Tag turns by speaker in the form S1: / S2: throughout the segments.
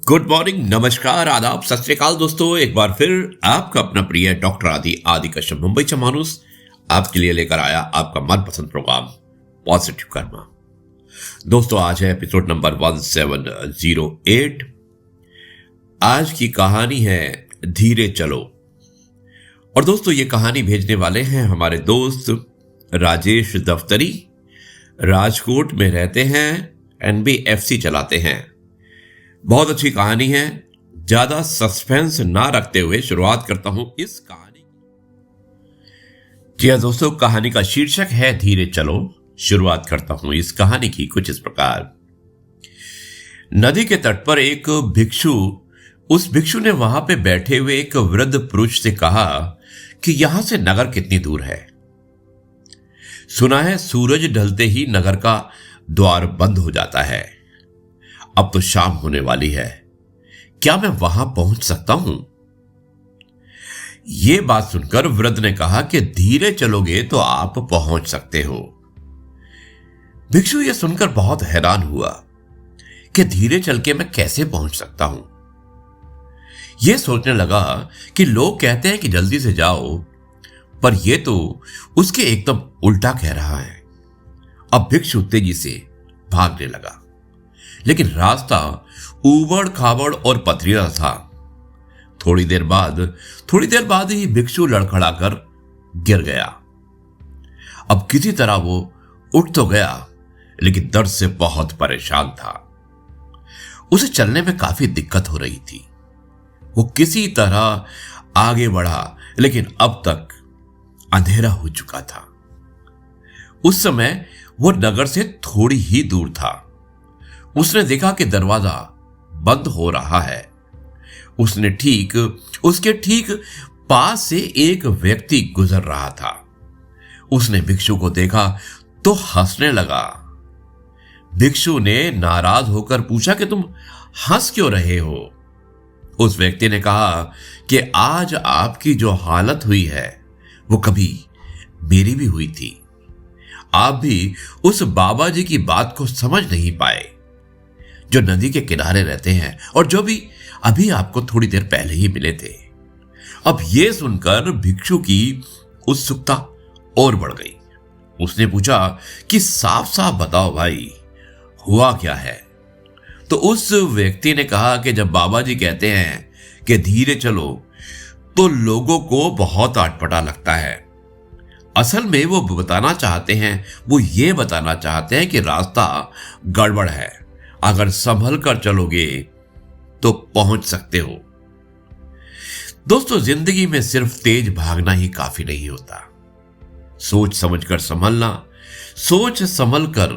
S1: Good morning, नमस्कार, आदाब, सत श्री अकाल दोस्तों। एक बार फिर आपका अपना प्रिय डॉक्टर आदि कश्यप मुंबई से मानुस आपके लिए लेकर आया आपका मनपसंद प्रोग्राम पॉजिटिव कर्मा। दोस्तों आज है एपिसोड नंबर 1708। आज की कहानी है धीरे चलो। और दोस्तों ये कहानी भेजने वाले हैं हमारे दोस्त राजेश दफ्तरी। राजकोट में रहते हैं, NBFC चलाते हैं। बहुत अच्छी कहानी है। ज्यादा सस्पेंस ना रखते हुए शुरुआत करता हूं इस कहानी। जी हाँ दोस्तों, कहानी का शीर्षक है धीरे चलो। शुरुआत करता हूं इस कहानी की कुछ इस प्रकार। नदी के तट पर एक उस भिक्षु ने वहां पे बैठे हुए एक वृद्ध पुरुष से कहा कि यहां से नगर कितनी दूर है। सुना है सूरज ढलते ही नगर का द्वार बंद हो जाता है। अब तो शाम होने वाली है, क्या मैं वहां पहुंच सकता हूं? यह बात सुनकर वृद्ध ने कहा कि धीरे चलोगे तो आप पहुंच सकते हो। भिक्षु यह सुनकर बहुत हैरान हुआ कि धीरे चल के मैं कैसे पहुंच सकता हूं। यह सोचने लगा कि लोग कहते हैं कि जल्दी से जाओ, पर यह तो उसके एकदम उल्टा कह रहा है। अब भिक्षु तेजी से भागने लगा, लेकिन रास्ता ऊबड़ खाबड़ और पथरीला था। थोड़ी देर बाद ही भिक्षु लड़खड़ाकर गिर गया। अब किसी तरह वो उठ तो गया, लेकिन दर्द से बहुत परेशान था। उसे चलने में काफी दिक्कत हो रही थी। वो किसी तरह आगे बढ़ा, लेकिन अब तक अंधेरा हो चुका था। उस समय वो नगर से थोड़ी ही दूर था। उसने देखा कि दरवाजा बंद हो रहा है। उसके ठीक पास से एक व्यक्ति गुजर रहा था। उसने भिक्षु को देखा तो हंसने लगा। भिक्षु ने नाराज होकर पूछा कि तुम हंस क्यों रहे हो? उस व्यक्ति ने कहा कि आज आपकी जो हालत हुई है वो कभी मेरी भी हुई थी। आप भी उस बाबा जी की बात को समझ नहीं पाए जो नदी के किनारे रहते हैं और जो भी अभी आपको थोड़ी देर पहले ही मिले थे। अब यह सुनकर भिक्षु की उत्सुकता और बढ़ गई। उसने पूछा कि साफ साफ बताओ भाई, हुआ क्या है? तो उस व्यक्ति ने कहा कि जब बाबा जी कहते हैं कि धीरे चलो तो लोगों को बहुत अटपटा लगता है। असल में वो बताना चाहते हैं कि रास्ता गड़बड़ है। अगर संभल कर चलोगे तो पहुंच सकते हो। दोस्तों, जिंदगी में सिर्फ तेज भागना ही काफी नहीं होता। सोच समझकर संभलना, सोच समझकर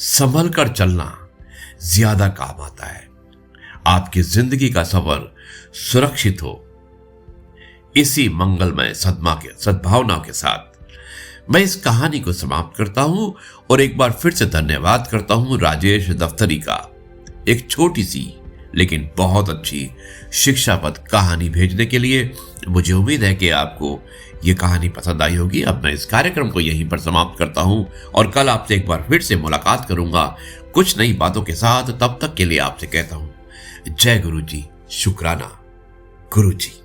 S1: संभल कर चलना ज्यादा काम आता है। आपकी जिंदगी का सफर सुरक्षित हो। इसी मंगलमय सद्भावना के साथ मैं इस कहानी को समाप्त करता हूं और एक बार फिर से धन्यवाद करता हूं राजेश दफ्तरी का, एक छोटी सी लेकिन बहुत अच्छी शिक्षाप्रद कहानी भेजने के लिए। मुझे उम्मीद है कि आपको यह कहानी पसंद आई होगी। अब मैं इस कार्यक्रम को यहीं पर समाप्त करता हूं और कल आपसे एक बार फिर से मुलाकात करूंगा कुछ नई बातों के साथ। तब तक के लिए आपसे कहता हूं जय गुरु जी, शुक्राना गुरु जी।